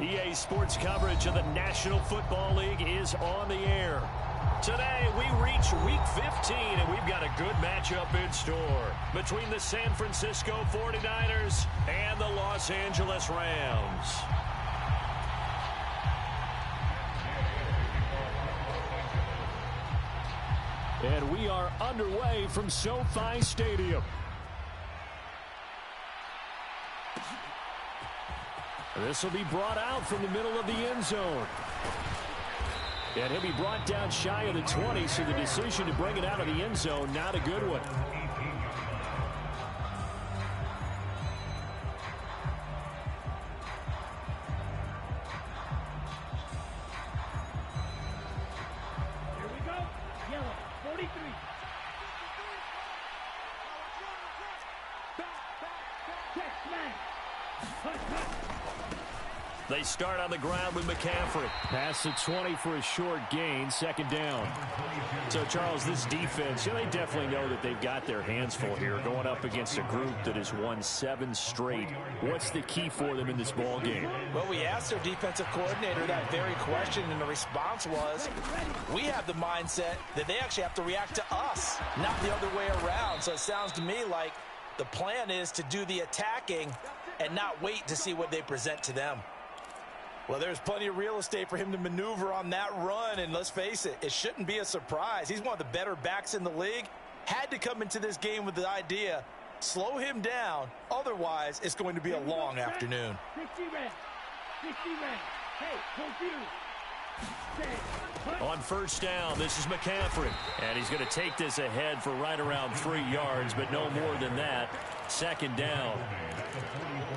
EA Sports coverage of the National Football League is on the air. Today, we reach Week 15, and we've got a good matchup in store between the San Francisco 49ers and the Los Angeles Rams. And we are underway from SoFi Stadium. This will be brought out from the middle of the end zone. And he'll be brought down shy of the 20, so the decision to bring it out of the end zone, not a good one. Here we go. Yellow, 43. Check, man. They start on the ground with McCaffrey. Pass the 20 for a short gain, second down. So, Charles, this defense, they definitely know that they've got their hands full here going up against a group that has won 7 straight. What's the key for them in this ball game? Well, we asked their defensive coordinator that very question, and the response was, we have the mindset that they actually have to react to us, not the other way around. So it sounds to me like the plan is to do the attacking and not wait to see what they present to them. Well, there's plenty of real estate for him to maneuver on that run, and let's face it, it shouldn't be a surprise. He's one of the better backs in the league. Had to come into this game with the idea, slow him down, otherwise it's going to be a long afternoon. 60 red. 60 red. Hey, confused. On first down, this is McCaffrey. And he's going to take this ahead for right around 3 yards, but no more than that. Second down.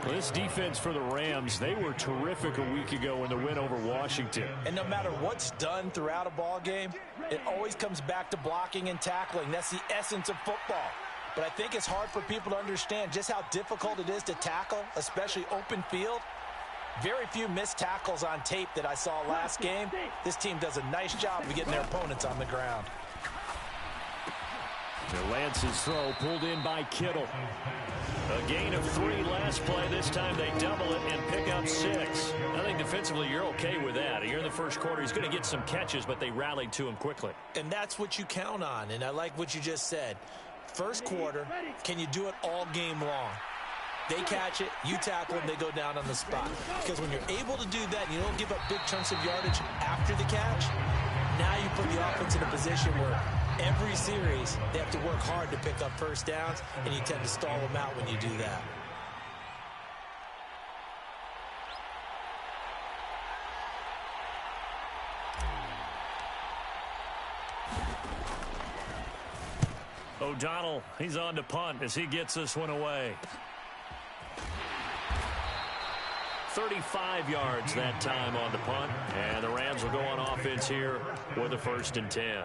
Well, this defense for the Rams, they were terrific a week ago in the win over Washington. And no matter what's done throughout a ball game, it always comes back to blocking and tackling. That's the essence of football. But I think it's hard for people to understand just how difficult it is to tackle, especially open field. Very few missed tackles on tape that I saw last game. This team does a nice job of getting their opponents on the ground. Lance's throw pulled in by Kittle. A gain of 3 last play. This time they double it and pick up 6. I think defensively you're okay with that. Here in the first quarter, he's going to get some catches, but they rallied to him quickly. And that's what you count on, and I like what you just said. First quarter, can you do it all game long? They catch it, you tackle them, they go down on the spot. Because when you're able to do that and you don't give up big chunks of yardage after the catch, now you put the offense in a position where every series they have to work hard to pick up first downs, and you tend to stall them out when you do that. O'Donnell, he's on to punt as he gets this one away. 35 yards that time on the punt, and the Rams will go on offense here with a 1st and 10.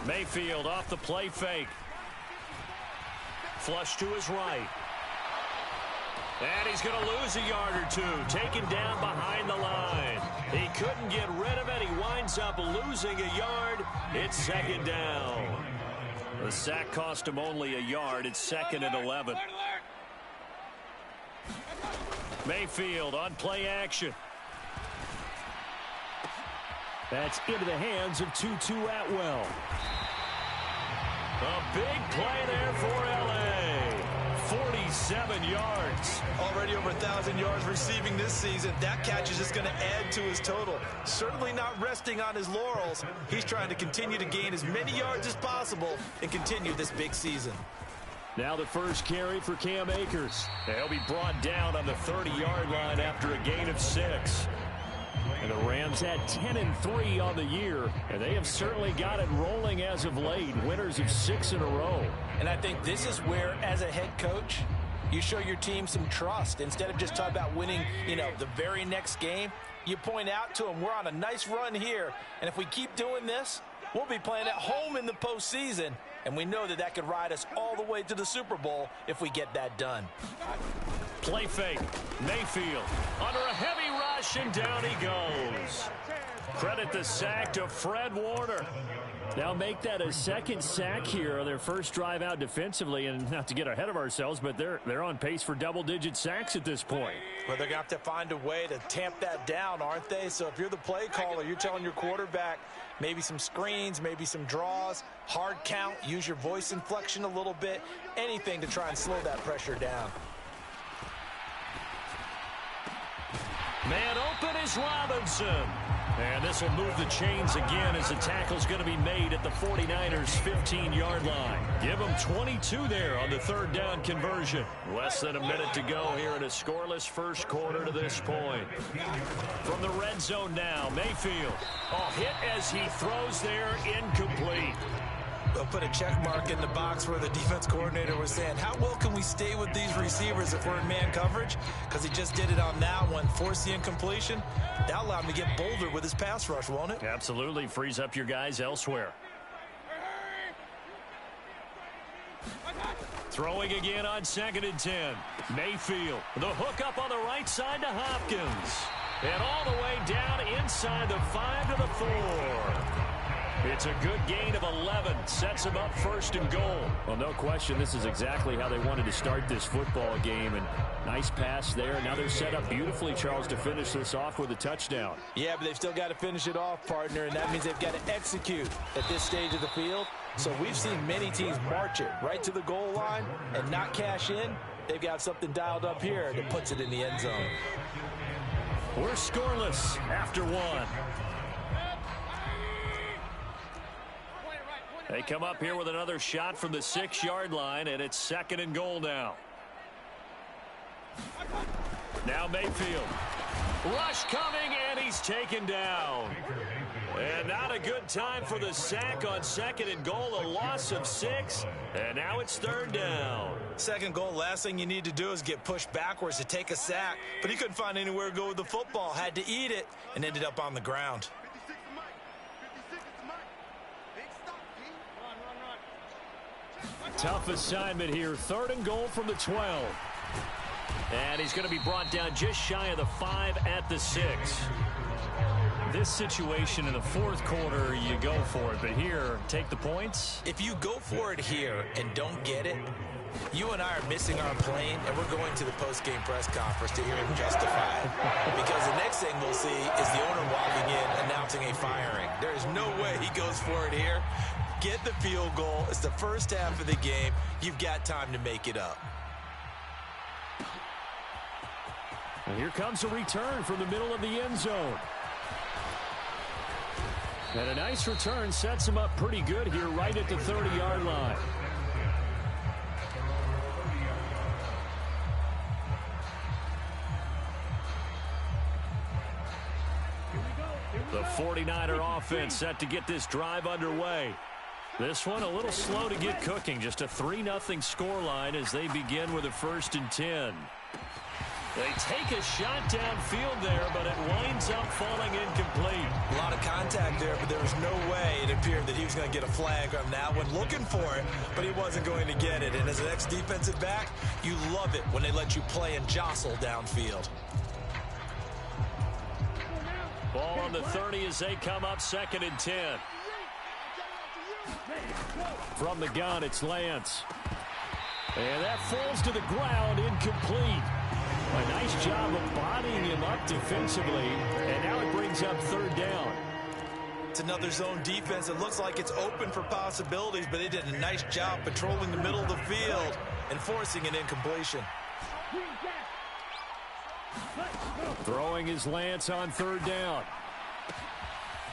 Mayfield off the play fake. Flush to his right. And he's going to lose a yard or 2, taken down behind the line. He couldn't get rid of it. He winds up losing a yard. It's second down. The sack cost him only a yard. It's 2nd and 11. Mayfield on play action. That's into the hands of Tutu Atwell. A big play there for L.A. 47 yards. Already over 1,000 yards receiving this season. That catch is just going to add to his total. Certainly not resting on his laurels. He's trying to continue to gain as many yards as possible and continue this big season. Now the first carry for Cam Akers. He'll be brought down on the 30-yard line after a gain of 6. And the Rams had 10-3 on the year, and they have certainly got it rolling as of late. Winners of 6 in a row. And I think this is where, as a head coach, you show your team some trust. Instead of just talking about winning, the very next game, you point out to them, we're on a nice run here, and if we keep doing this, we'll be playing at home in the postseason, and we know that that could ride us all the way to the Super Bowl if we get that done. Play fake. Mayfield under a heavy rush, and down he goes. Credit the sack to Fred Warner. Now make that a second sack here on their first drive out defensively, and not to get ahead of ourselves, but they're on pace for double-digit sacks at this point. Well, they're going to have to find a way to tamp that down, aren't they? So if you're the play caller, you're telling your quarterback maybe some screens, maybe some draws, hard count, use your voice inflection a little bit, anything to try and slow that pressure down. Man open is Robinson. And this will move the chains again as the tackle's going to be made at the 49ers' 15-yard line. Give them 22 there on the third down conversion. Less than a minute to go here in a scoreless first quarter to this point. From the red zone now, Mayfield. Hit as he throws there, incomplete. They'll put a check mark in the box where the defense coordinator was saying, how well can we stay with these receivers if we're in man coverage? Because he just did it on that one, forced the incompletion. That'll allow him to get bolder with his pass rush, won't it? Absolutely. Frees up your guys elsewhere. Throwing again on 2nd and 10. Mayfield. The hook up on the right side to Hopkins. And all the way down inside the 5 to the 4. It's a good gain of 11. Sets him up 1st and goal. Well, no question, this is exactly how they wanted to start this football game. And nice pass there. Now they're set up beautifully, Charles, to finish this off with a touchdown. Yeah, but they've still got to finish it off, partner, and that means they've got to execute at this stage of the field. So we've seen many teams march it right to the goal line and not cash in. They've got something dialed up here that puts it in the end zone. We're scoreless after 1. They come up here with another shot from the 6-yard line, and it's 2nd and goal now. Now Mayfield. Rush coming, and he's taken down. And not a good time for the sack on 2nd and goal, a loss of 6, and now it's 3rd down. 2nd goal, last thing you need to do is get pushed backwards to take a sack, but he couldn't find anywhere to go with the football, had to eat it, and ended up on the ground. Tough assignment here. 3rd and goal from the 12. And he's going to be brought down just shy of the 5 at the 6. This situation in the 4th quarter, you go for it. But here, take the points. If you go for it here and don't get it, you and I are missing our plane, and we're going to the post-game press conference to hear him justify it. Because the next thing we'll see is the owner walking in announcing a firing. There is no way he goes for it here. Get the field goal. It's the first half of the game. You've got time to make it up. And here comes a return from the middle of the end zone. And a nice return sets him up pretty good here right at the 30-yard line. The 49er offense set to get this drive underway. This one a little slow to get cooking. Just a 3-0 scoreline as they begin with a 1st and 10. They take a shot downfield there, but it winds up falling incomplete. A lot of contact there, but there was no way it appeared that he was going to get a flag on that one. Looking for it, but he wasn't going to get it. And as an ex-defensive back, you love it when they let you play and jostle downfield. Ball on the 30 as they come up 2nd and 10. From the gun, it's Lance. And that falls to the ground, incomplete. A nice job of bodying him up defensively, and now it brings up 3rd down. It's another zone defense. It looks like it's open for possibilities, but they did a nice job patrolling the middle of the field and forcing an incompletion. Throwing his Lance on 3rd down.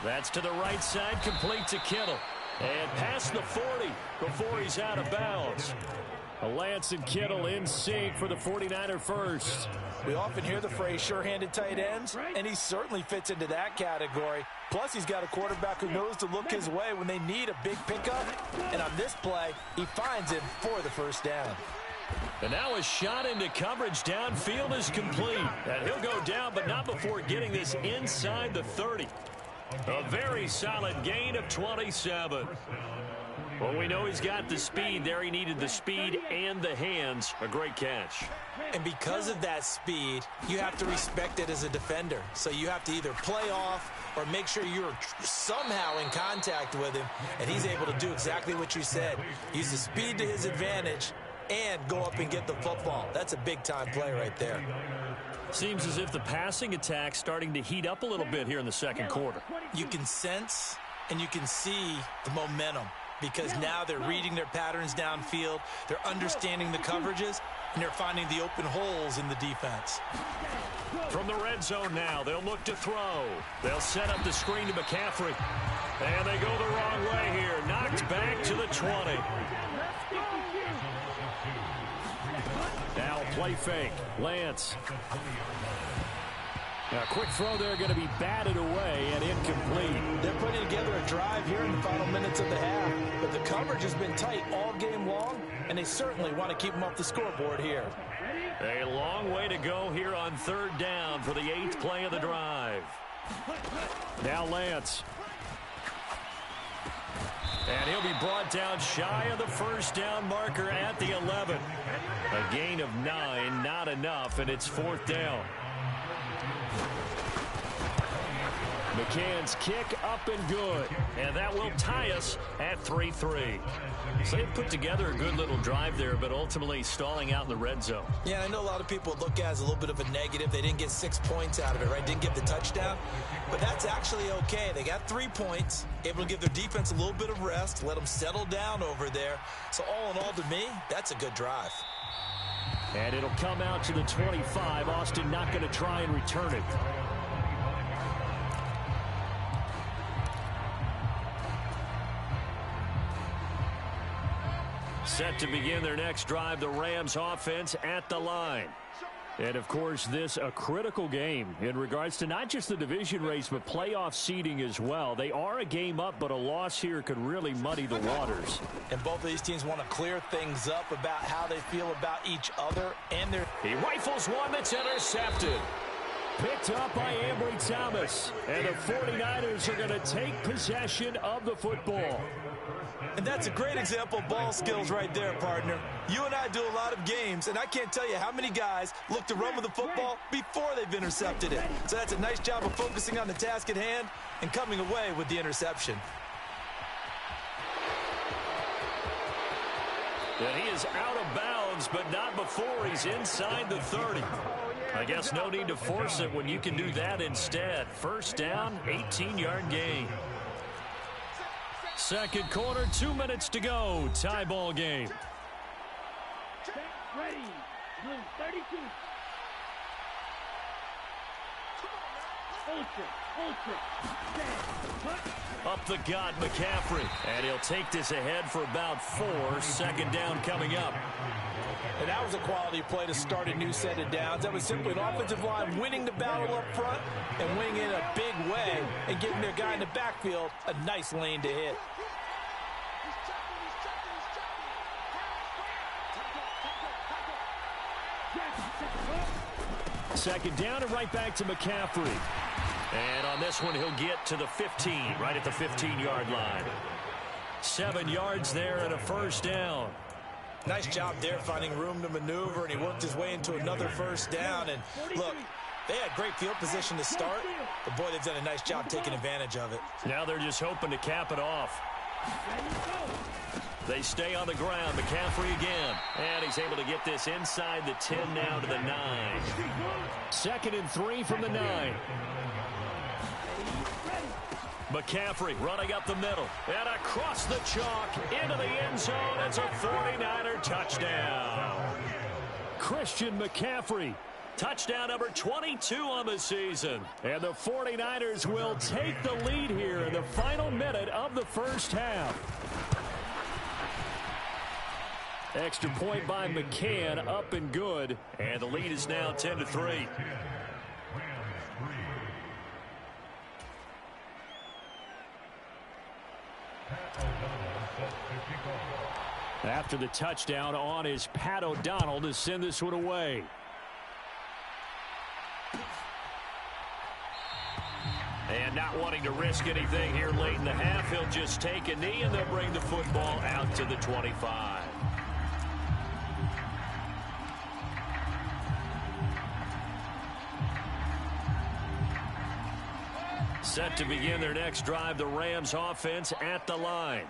That's to the right side, complete to Kittle. And past the 40 before he's out of bounds. Lance and Kittle in sync for the 49er first. We often hear the phrase sure-handed tight ends, and he certainly fits into that category. Plus, he's got a quarterback who knows to look his way when they need a big pickup. And on this play, he finds him for the 1st down. And now a shot into coverage downfield is complete. And he'll go down, but not before getting this inside the 30. A very solid gain of 27. Well, we know he's got the speed there. He needed the speed and the hands. A great catch. And because of that speed, you have to respect it as a defender. So you have to either play off or make sure you're somehow in contact with him, and he's able to do exactly what you said. Use the speed to his advantage and go up and get the football. That's a big-time play right there. Seems as if the passing attack's starting to heat up a little bit here in the second quarter. You can sense and you can see the momentum because now they're reading their patterns downfield, they're understanding the coverages, and they're finding the open holes in the defense. From the red zone now, they'll look to throw. They'll set up the screen to McCaffrey. And they go the wrong way here. Knocked back to the 20. Now play fake. Lance. Now, quick throw there, going to be batted away and incomplete. They're putting together a drive here in the final minutes of the half, but the coverage has been tight all game long, and they certainly want to keep them off the scoreboard here. A long way to go here on third down for the 8th play of the drive. Now Lance. And he'll be brought down shy of the first down marker at the 11. A gain of 9, not enough, and it's 4th down. McCann's kick up and good. And that will tie us at 3-3. So they put together a good little drive there, but ultimately stalling out in the red zone. Yeah, I know a lot of people look at it as a little bit of a negative. They didn't get 6 points out of it, right? Didn't get the touchdown. But that's actually okay. They got 3 points, able to give their defense a little bit of rest, let them settle down over there. So all in all, to me, that's a good drive. And it'll come out to the 25. Austin not going to try and return it. Set to begin their next drive, the Rams offense at the line. And, of course, this a critical game in regards to not just the division race, but playoff seeding as well. They are a game up, but a loss here could really muddy the waters. And both of these teams want to clear things up about how they feel about each other and their... He rifles one that's intercepted. Picked up by Ambry Thomas. And the 49ers are going to take possession of the football. And that's a great example of ball skills right there, partner. You and I do a lot of games, and I can't tell you how many guys look to run with the football before they've intercepted it. So that's a nice job of focusing on the task at hand and coming away with the interception. And he is out of bounds, but not before he's inside the 30. I guess no need to force it when you can do that instead. First down, 18-yard gain. Second quarter, 2 minutes to go. Tie ball game. Ready. 32. Ultra. Up the gut, McCaffrey. And he'll take this ahead for about 4. Second down coming up. And that was a quality play to start a new set of downs. That was simply an offensive line winning the battle up front and winning in a big way and giving their guy in the backfield a nice lane to hit. Second down and right back to McCaffrey. And on this one, he'll get to the 15, right at the 15-yard line. 7 yards there and a first down. Nice job there finding room to maneuver, and he worked his way into another first down. And look, they had great field position to start, but boy, they've done a nice job taking advantage of it. Now they're just hoping to cap it off. They stay on the ground. McCaffrey again. And he's able to get this inside the 10 now to the 9. 2nd and 3 from the 9. McCaffrey running up the middle. And across the chalk into the end zone. It's a 49er touchdown. Christian McCaffrey. Touchdown number 22 on the season. And the 49ers will take the lead here in the final minute of the first half. Extra point by McCann, up and good. And the lead is now 10-3. After the touchdown, on is Pat O'Donnell to send this one away. And not wanting to risk anything here late in the half, he'll just take a knee and they'll bring the football out to the 25. Set to begin their next drive, the Rams offense at the line.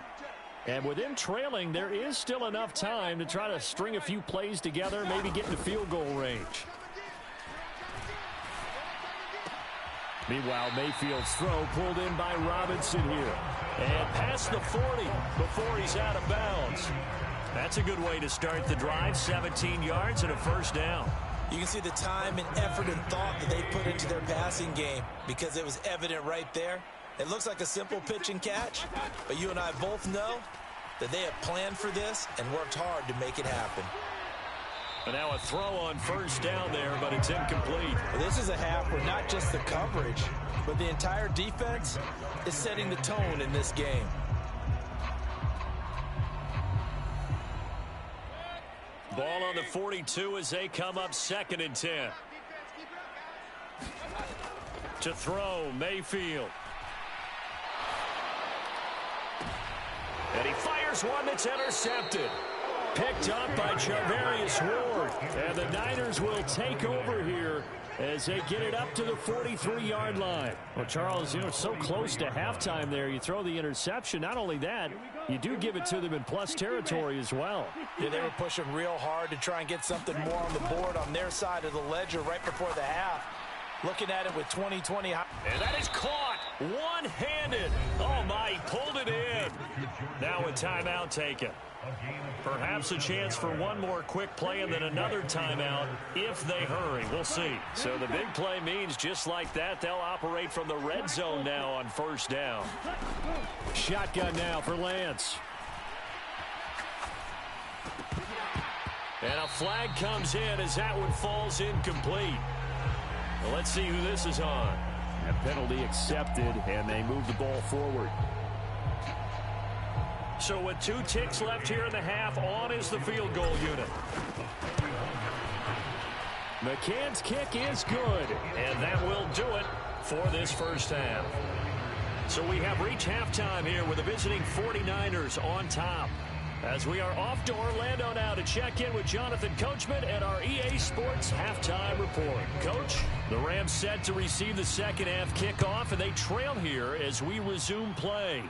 And with them trailing, there is still enough time to try to string a few plays together, maybe get into field goal range. Meanwhile, Mayfield's throw pulled in by Robinson here. And past the 40 before he's out of bounds. That's a good way to start the drive, 17 yards and a first down. You can see the time and effort and thought that they put into their passing game because it was evident right there. It looks like a simple pitch and catch, but you and I both know that they have planned for this and worked hard to make it happen. And now a throw on first down there, but it's incomplete. Well, this is a half where not just the coverage, but the entire defense is setting the tone in this game. Ball on the 42 as they come up 2nd and 10. To throw, Mayfield. And he fires one that's intercepted. Picked up by Charvarius Ward. And the Niners will take over here as they get it up to the 43-yard line. Well, Charles, so close to halftime there. You throw the interception. Not only that, you do give it to them in plus territory as well. Yeah, they were pushing real hard to try and get something more on the board on their side of the ledger right before the half. Looking at it with 2020. And that is caught one-handed. Oh, my, he pulled it in. Now a timeout taken. Perhaps a chance for one more quick play and then another timeout if they hurry. We'll see. So the big play means just like that, they'll operate from the red zone now on first down. Shotgun now for Lance. And a flag comes in as that one falls incomplete. Well, let's see who this is on. A penalty accepted, and they move the ball forward. So with 2 ticks left here in the half, on is the field goal unit. McCann's kick is good. And that will do it for this first half. So we have reached halftime here with the visiting 49ers on top. As we are off to Orlando now to check in with Jonathan Coachman at our EA Sports Halftime Report. Coach, the Rams set to receive the second half kickoff, and they trail here as we resume play.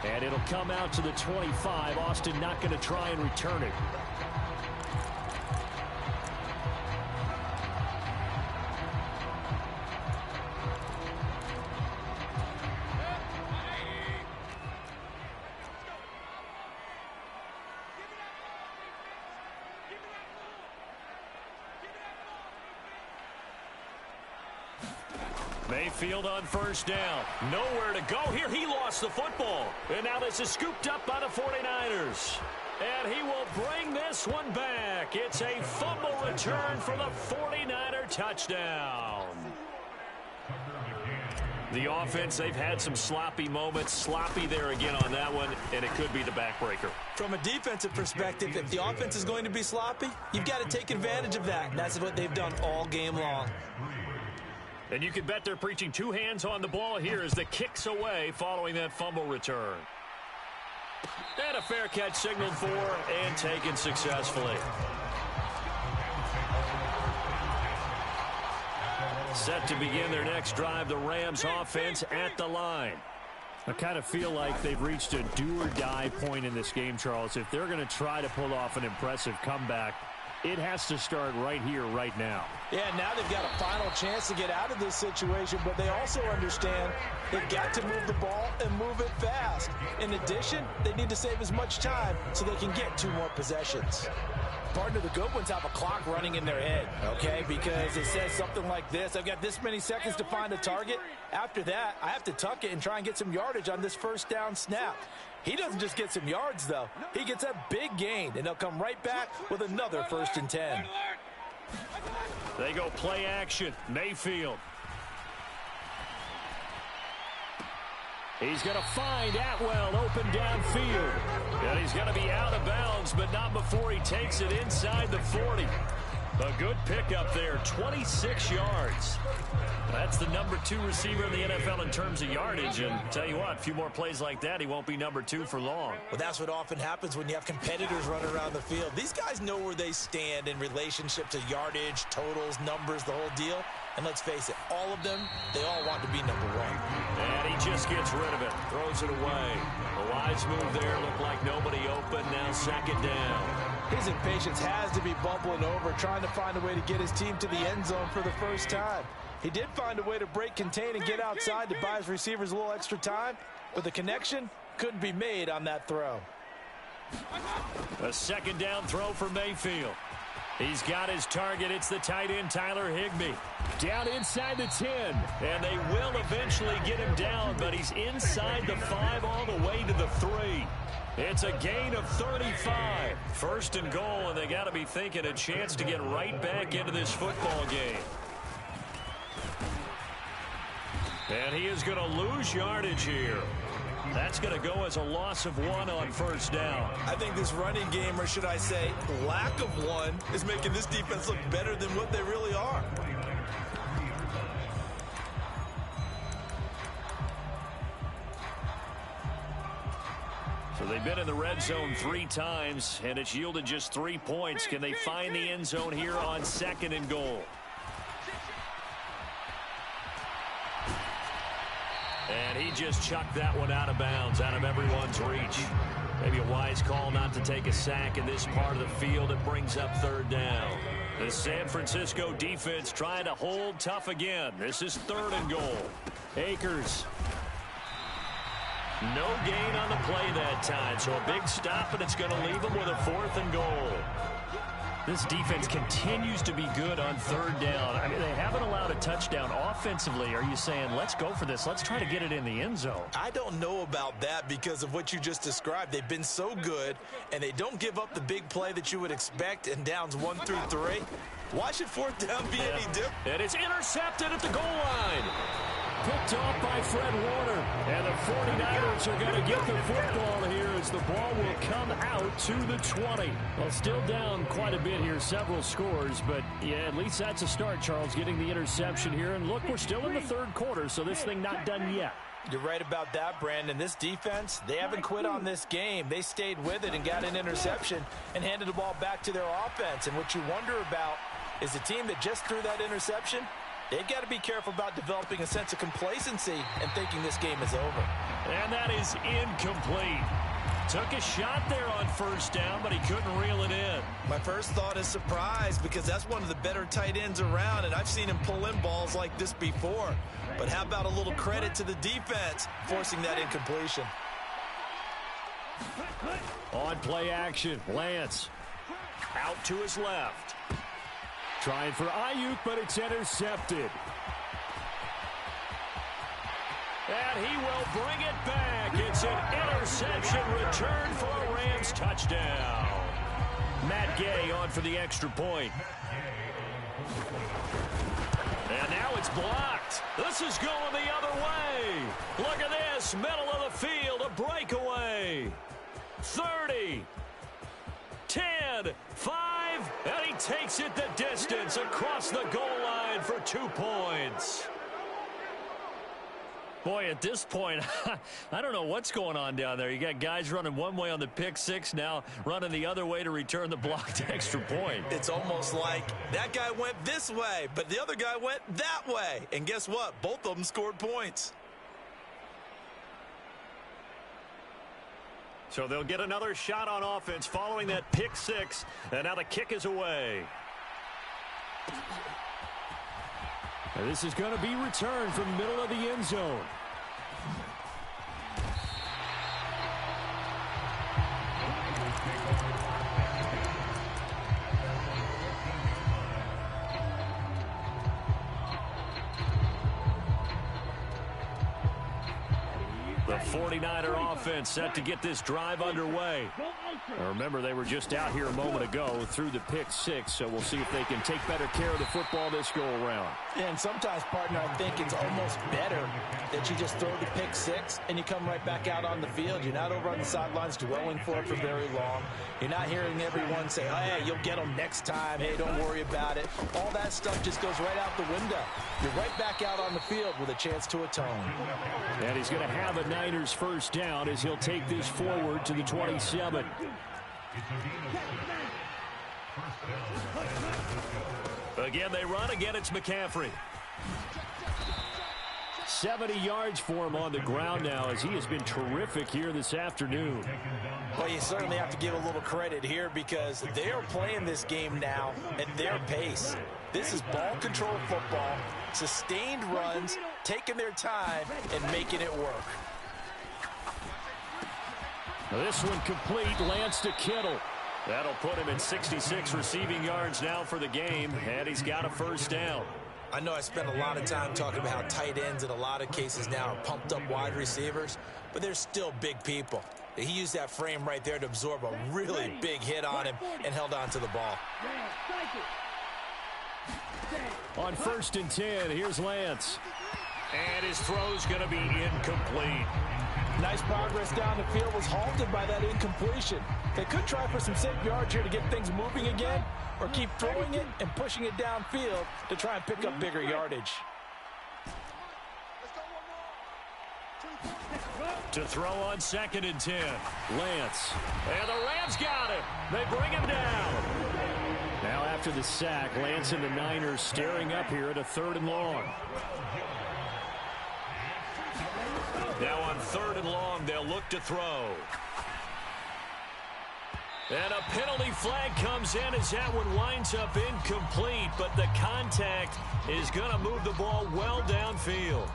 And it'll come out to the 25. Austin not going to try and return it. Mayfield on first down. Nowhere to go here. He lost the football. And now this is scooped up by the 49ers. And he will bring this one back. It's a fumble return for the 49er touchdown. The offense, they've had some sloppy moments. Sloppy there again on that one, and it could be the backbreaker. From a defensive perspective, if the offense is going to be sloppy, you've got to take advantage of that. And that's what they've done all game long. And you can bet they're preaching 2 hands on the ball here as the kick's away following that fumble return. And a fair catch signaled for and taken successfully. Set to begin their next drive, the Rams offense at the line. I kind of feel like they've reached a do-or-die point in this game, Charles. If they're going to try to pull off an impressive comeback, it has to start right here, right now. Yeah, now they've got a final chance to get out of this situation, but they also understand they've got to move the ball and move it fast. In addition, they need to save as much time so they can get 2 more possessions. Partner, the good ones have a clock running in their head, okay? Because it says something like this: I've got this many seconds to find a target. After that, I have to tuck it and try and get some yardage on this first down snap. He doesn't just get some yards, though. He gets a big gain, and they'll come right back with another 1st and 10. They go play action. Mayfield. He's going to find Atwell open downfield. And he's going to be out of bounds, but not before he takes it inside the 40. A good pickup there, 26 yards. That's the number 2 receiver in the NFL in terms of yardage. And tell you what, a few more plays like that, he won't be number 2 for long. Well, that's what often happens when you have competitors running around the field. These guys know where they stand in relationship to yardage, totals, numbers, the whole deal. And let's face it, all of them, they all want to be number 1. And he just gets rid of it, throws it away. A wise move there, looked like nobody open, now second down. His impatience has to be bubbling over, trying to find a way to get his team to the end zone for the first time. He did find a way to break contain and get outside to buy his receivers a little extra time, but the connection couldn't be made on that throw. A second down throw for Mayfield. He's got his target. It's the tight end, Tyler Higbee. Down inside the 10. And they will eventually get him down, but he's inside the 5 all the way to the 3. It's a gain of 35. First and goal, and they got to be thinking a chance to get right back into this football game. And he is going to lose yardage here. That's going to go as a loss of 1 on first down. I think this running game, or should I say lack of one, is making this defense look better than what they really are. So they've been in the red zone 3 times, and it's yielded just 3 points. Can they find the end zone here on second and goal? And he just chucked that one out of bounds, out of everyone's reach. Maybe a wise call not to take a sack in this part of the field. It brings up third down. The San Francisco defense trying to hold tough again. This is third and goal. Akers. No gain on the play that time, so a big stop, and it's going to leave them with a 4th and goal. This defense continues to be good on third down. I mean, they haven't allowed a touchdown offensively. Are you saying, let's go for this? Let's try to get it in the end zone. I don't know about that because of what you just described. They've been so good, and they don't give up the big play that you would expect in downs 1 through 3. Why should 4th down be any different? And it's intercepted at the goal line. Picked off by Fred Warner. And the 49ers are going to get the football here as the ball will come out to the 20. Well, still down quite a bit here, several scores. But, yeah, at least that's a start, Charles, getting the interception here. And, look, we're still in the third quarter, so this thing not done yet. You're right about that, Brandon. This defense, they haven't quit on this game. They stayed with it and got an interception and handed the ball back to their offense. And what you wonder about is the team that just threw that interception, they've got to be careful about developing a sense of complacency and thinking this game is over. And that is incomplete. Took a shot there on first down, but he couldn't reel it in. My first thought is surprise because that's one of the better tight ends around, and I've seen him pull in balls like this before. But how about a little credit to the defense forcing that incompletion? On play action, Lance out to his left. Trying for Ayuk, but it's intercepted. And he will bring it back. It's an interception return for a Rams touchdown. Matt Gay on for the extra point. And now it's blocked. This is going the other way. Look at this, middle of the field, a breakaway. 30, 10, 5, and he takes it the distance across the goal line for 2 points. Boy, at this point, I don't know what's going on down there. You got guys running one way on the pick six, now running the other way to return the blocked extra point. It's almost like that guy went this way, but the other guy went that way. And guess what? Both of them scored points. So they'll get another shot on offense following that pick six, and now the kick is away. And this is going to be returned from the middle of the end zone. The 49er offense set to get this drive underway. Now remember, they were just out here a moment ago through the pick six, so we'll see if they can take better care of the football this go-around. And sometimes, partner, I think it's almost better that you just throw the pick six and you come right back out on the field. You're not over on the sidelines dwelling for it for very long. You're not hearing everyone say, oh, hey, you'll get them next time. Hey, don't worry about it. All that stuff just goes right out the window. You're right back out on the field with a chance to atone. And he's going to have a Niners first down as he'll take this forward to the 27. Again, they run. Again, it's McCaffrey. 70 yards for him on the ground now as he has been terrific here this afternoon. Well, you certainly have to give a little credit here because they are playing this game now at their pace. This is ball control football, sustained runs, taking their time, and making it work. This one complete. Lance to Kittle. That'll put him at 66 receiving yards now for the game, and he's got a first down. I know I spent a lot of time talking about how tight ends in a lot of cases now are pumped up wide receivers, but they're still big people. He used that frame right there to absorb a really big hit on him and held on to the ball. On 1st and 10, here's Lance. And his throw's going to be incomplete. Nice progress down the field was halted by that incompletion. They could try for some safe yards here to get things moving again, or keep throwing it and pushing it downfield to try and pick up bigger yardage. To throw on 2nd and 10. Lance. And the Rams got him. They bring him down. Now after the sack, Lance and the Niners staring up here at a 3rd and long. Now on 3rd and long, they'll look to throw. And a penalty flag comes in as that one winds up incomplete, but the contact is going to move the ball well downfield.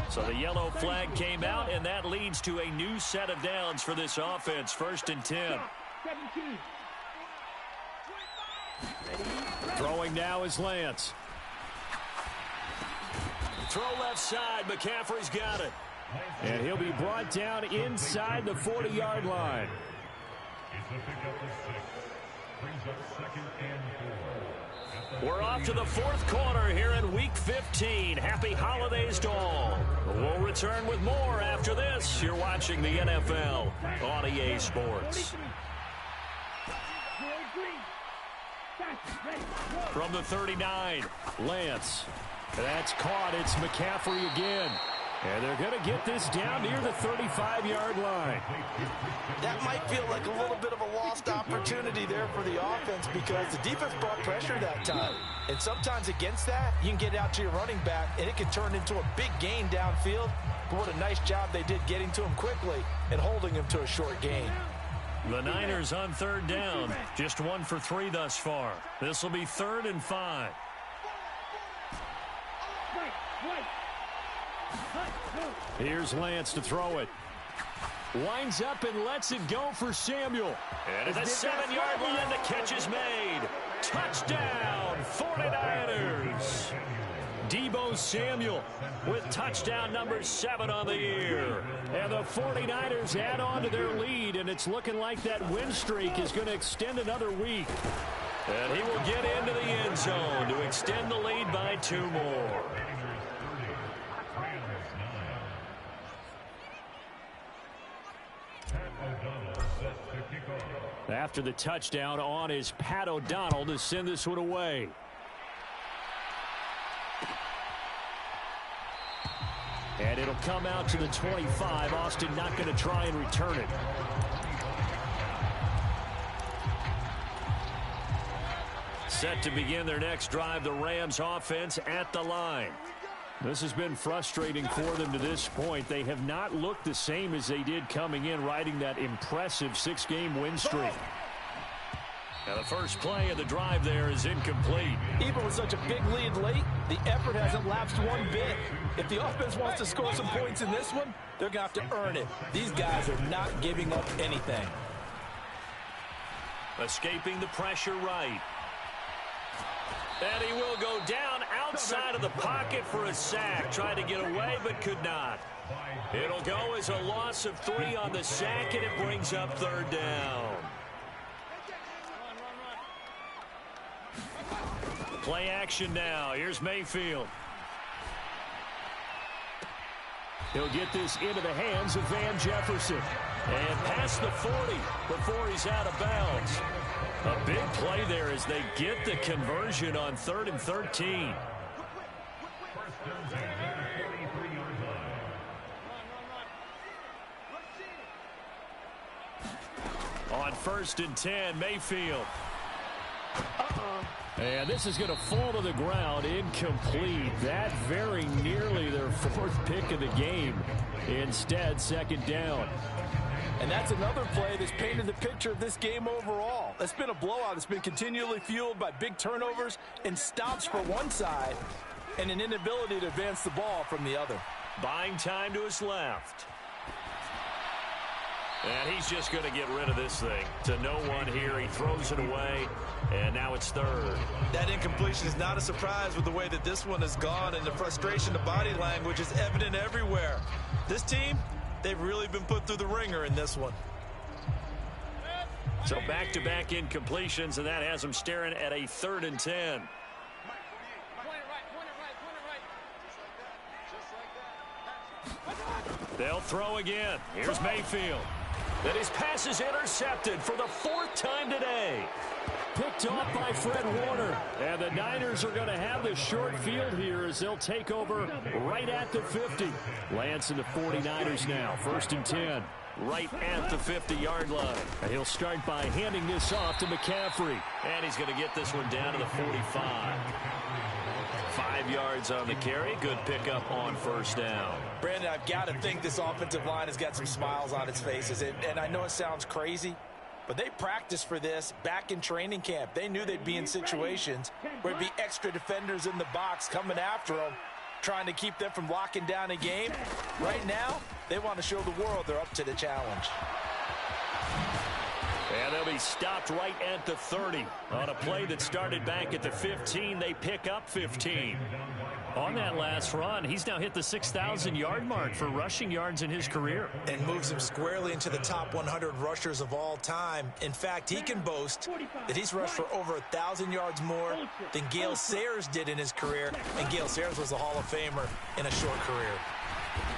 So the yellow flag came out, and that leads to a new set of downs for this offense. 1st and 10. Throwing now is Lance. Throw left side. McCaffrey's got it. And he'll be brought down inside the 40-yard line. We're off to the 4th quarter here in Week 15. Happy holidays to all. We'll return with more after this. You're watching the NFL on EA Sports. From the 39, Lance. That's caught. It's McCaffrey again. And they're going to get this down near the 35-yard line. That might feel like a little bit of a lost opportunity there for the offense because the defense brought pressure that time. And sometimes against that, you can get out to your running back, and it can turn into a big gain downfield. But what a nice job they did getting to him quickly and holding him to a short gain. The Niners on 3rd down. Just 1 for 3 thus far. This will be 3rd and 5. Here's Lance to throw it. Winds up and lets it go for Samuel. And at the 7-yard line, the catch is made. Touchdown, 49ers. Deebo Samuel with touchdown number 7 on the year. And the 49ers add on to their lead, and it's looking like that win streak is going to extend another week. And he will get into the end zone to extend the lead by 2 more. After the touchdown, on is Pat O'Donnell to send this one away. And it'll come out to the 25. Austin not going to try and return it. Set to begin their next drive, the Rams offense at the line. This has been frustrating for them to this point. They have not looked the same as they did coming in, riding that impressive 6-game win streak. Now the first play of the drive there is incomplete. Even with such a big lead late, the effort hasn't lapsed one bit. If the offense wants to score some points in this one, they're going to have to earn it. These guys are not giving up anything. Escaping the pressure right. And he will go down outside of the pocket for a sack. Tried to get away, but could not. It'll go as a loss of 3 on the sack, and it brings up 3rd down. Play action now. Here's Mayfield. He'll get this into the hands of Van Jefferson. And past the 40 before he's out of bounds. A big play there as they get the conversion on 3rd and 13. On 1st and 10, Mayfield. And this is going to fall to the ground, incomplete. That very nearly their 4th pick of the game. Instead, 2nd down. And that's another play that's painted the picture of this game overall. It's been a blowout. It's been continually fueled by big turnovers and stops for one side and an inability to advance the ball from the other. Buying time to his left. And he's just going to get rid of this thing. To no one here. He throws it away, and now it's 3rd. That incompletion is not a surprise with the way that this one has gone, and the frustration, the body language is evident everywhere. This team, they've really been put through the ringer in this one. So back-to-back incompletions, and that has them staring at a 3rd and 10. They'll throw again. Here's Mayfield. And his pass is intercepted for the 4th time today. Picked off by Fred Warner. And the Niners are going to have the short field here as they'll take over right at the 50. Lance and the 49ers now. 1st and 10. Right at the 50-yard line. And he'll start by handing this off to McCaffrey. And he's going to get this one down to the 45. 5 yards on the carry. Good pickup on 1st down. Brandon, I've got to think this offensive line has got some smiles on its faces. And I know it sounds crazy, but they practiced for this back in training camp. They knew they'd be in situations where there'd be extra defenders in the box coming after them, trying to keep them from locking down a game. Right now, they want to show the world they're up to the challenge. And they'll be stopped right at the 30. On a play that started back at the 15, they pick up 15. On that last run, he's now hit the 6,000-yard mark for rushing yards in his career. And moves him squarely into the top 100 rushers of all time. In fact, he can boast that he's rushed for over 1,000 yards more than Gale Sayers did in his career. And Gale Sayers was a Hall of Famer in a short career.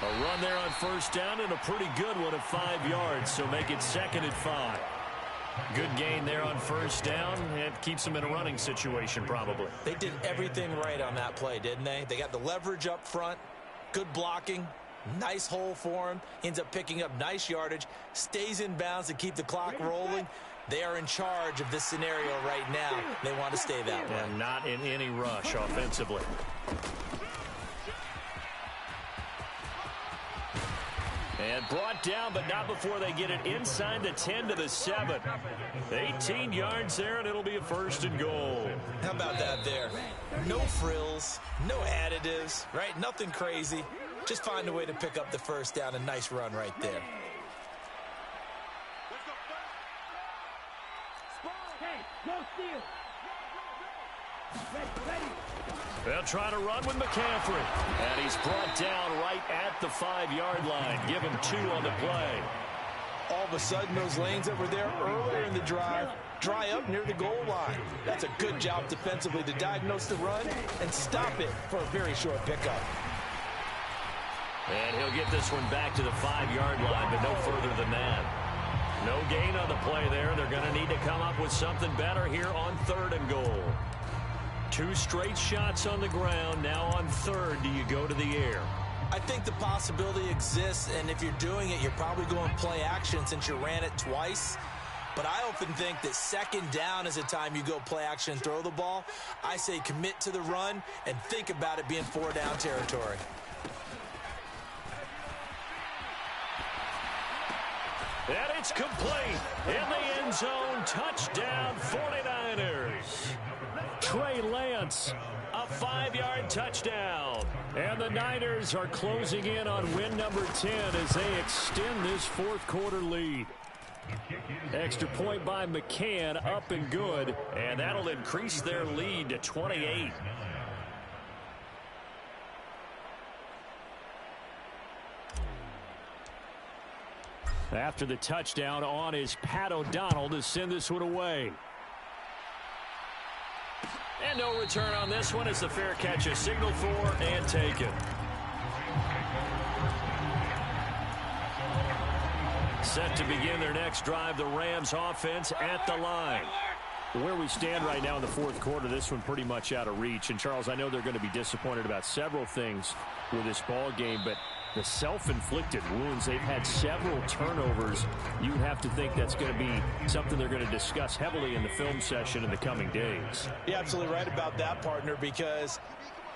A run there on 1st down and a pretty good one at 5 yards, so make it 2nd and 5. Good gain there on 1st down. It keeps them in a running situation, probably. They did everything right on that play, didn't they? They got the leverage up front, good blocking, nice hole for him. Ends up picking up nice yardage, stays in bounds to keep the clock rolling. They are in charge of this scenario right now. They want to stay that way. And not in any rush offensively. And brought down, but not before they get it inside the 10 to the 7. 18 yards there, and it'll be a 1st and goal. How about that there? No frills, no additives, right? Nothing crazy. Just find a way to pick up the 1st down. A nice run right there. Hey, go steal. Ready. They'll try to run with McCaffrey. And he's brought down right at the 5-yard line. Give him 2 on the play. All of a sudden, those lanes that were there earlier in the drive dry up near the goal line. That's a good job defensively to diagnose the run and stop it for a very short pickup. And he'll get this one back to the 5-yard line, but no further than that. No gain on the play there. They're going to need to come up with something better here on 3rd and goal. 2 straight shots on the ground. Now on 3rd, do you go to the air? I think the possibility exists, and if you're doing it, you're probably going play action since you ran it twice. But I often think that 2nd down is a time you go play action and throw the ball. I say commit to the run and think about it being 4-down territory. And it's complete. In the end zone, touchdown 49ers. Trey Lance, a 5-yard touchdown. And the Niners are closing in on win number 10 as they extend this 4th quarter lead. Extra point by McCann, up and good. And that'll increase their lead to 28. After the touchdown on is Pat O'Donnell to send this one away. And no return on this one as the fair catch is signaled for and taken. Set to begin their next drive, the Rams offense at the line. Where we stand right now in the fourth quarter, this one pretty much out of reach. And, Charles, I know they're going to be disappointed about several things with this ball game, but the self-inflicted wounds, they've had several turnovers. You'd have to think that's going to be something they're going to discuss heavily in the film session in the coming days. You're absolutely right about that, partner, because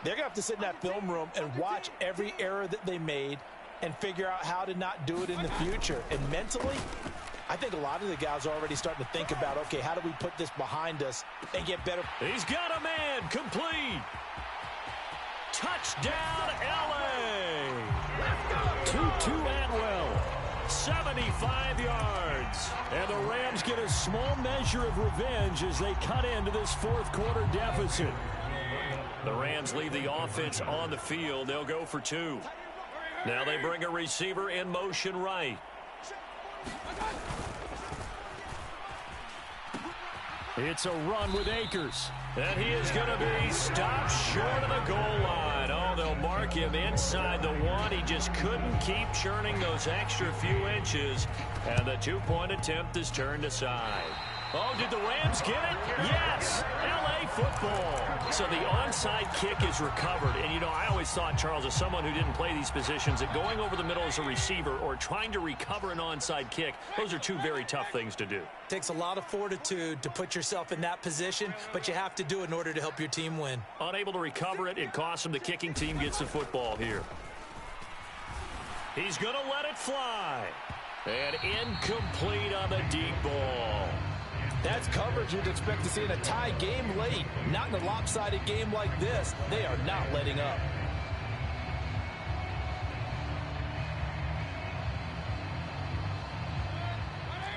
they're going to have to sit in that film room and watch every error that they made and figure out how to not do it in the future. And mentally, I think a lot of the guys are already starting to think about, okay, how do we put this behind us and get better? He's got a man, complete. Touchdown, L.A. Tutu Atwell, 75 yards. And the Rams get a small measure of revenge as they cut into this fourth quarter deficit. The Rams leave the offense on the field. They'll go for two. Now they bring a receiver in motion right. It's a run with Akers. And he is going to be stopped short of the goal line. Oh, they'll mark him inside the one. He just couldn't keep churning those extra few inches. And the two-point attempt is turned aside. Oh, did the Rams get it? Yes! L.A. football. So the onside kick is recovered. And, you know, I always thought, Charles, as someone who didn't play these positions, that going over the middle as a receiver or trying to recover an onside kick, those are two very tough things to do. Takes a lot of fortitude to put yourself in that position, but you have to do it in order to help your team win. Unable to recover it, it costs him. The kicking team gets the football here. He's going to let it fly. And incomplete on the deep ball. That's coverage you'd expect to see in a tie game late. Not in a lopsided game like this. They are not letting up.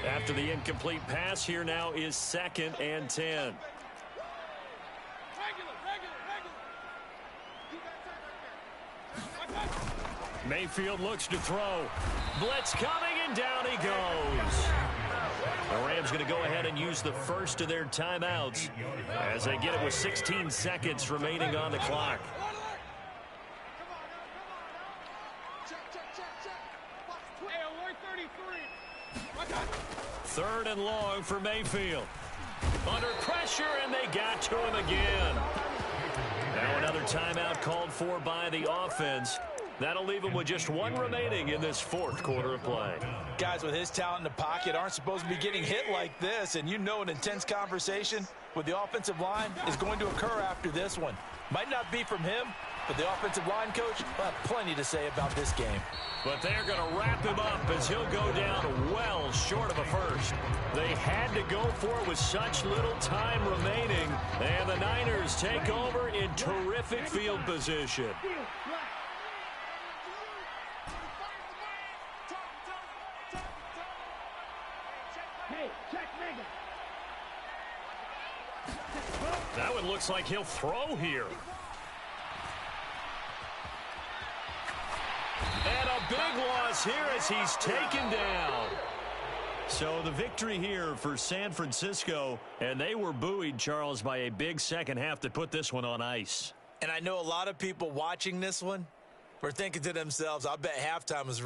After the incomplete pass, here now is 2nd and 10. Mayfield looks to throw. Blitz coming, and down he goes. The Rams going to go ahead and use the first of their timeouts as they get it with 16 seconds remaining on the clock. Third and long for Mayfield. Under pressure, and they got to him again. Now another timeout called for by the offense. That'll leave him with just one remaining in this fourth quarter of play. Guys with his talent in the pocket aren't supposed to be getting hit like this, and you know an intense conversation with the offensive line is going to occur after this one. Might not be from him, but the offensive line coach will have plenty to say about this game. But they're going to wrap him up as he'll go down well short of a first. They had to go for it with such little time remaining, and the Niners take over in terrific field position. That one looks like he'll throw here. And a big loss here as he's taken down. So the victory here for San Francisco, and they were buoyed, Charles, by a big second half that put this one on ice. And I know a lot of people watching this one were thinking to themselves, I bet halftime was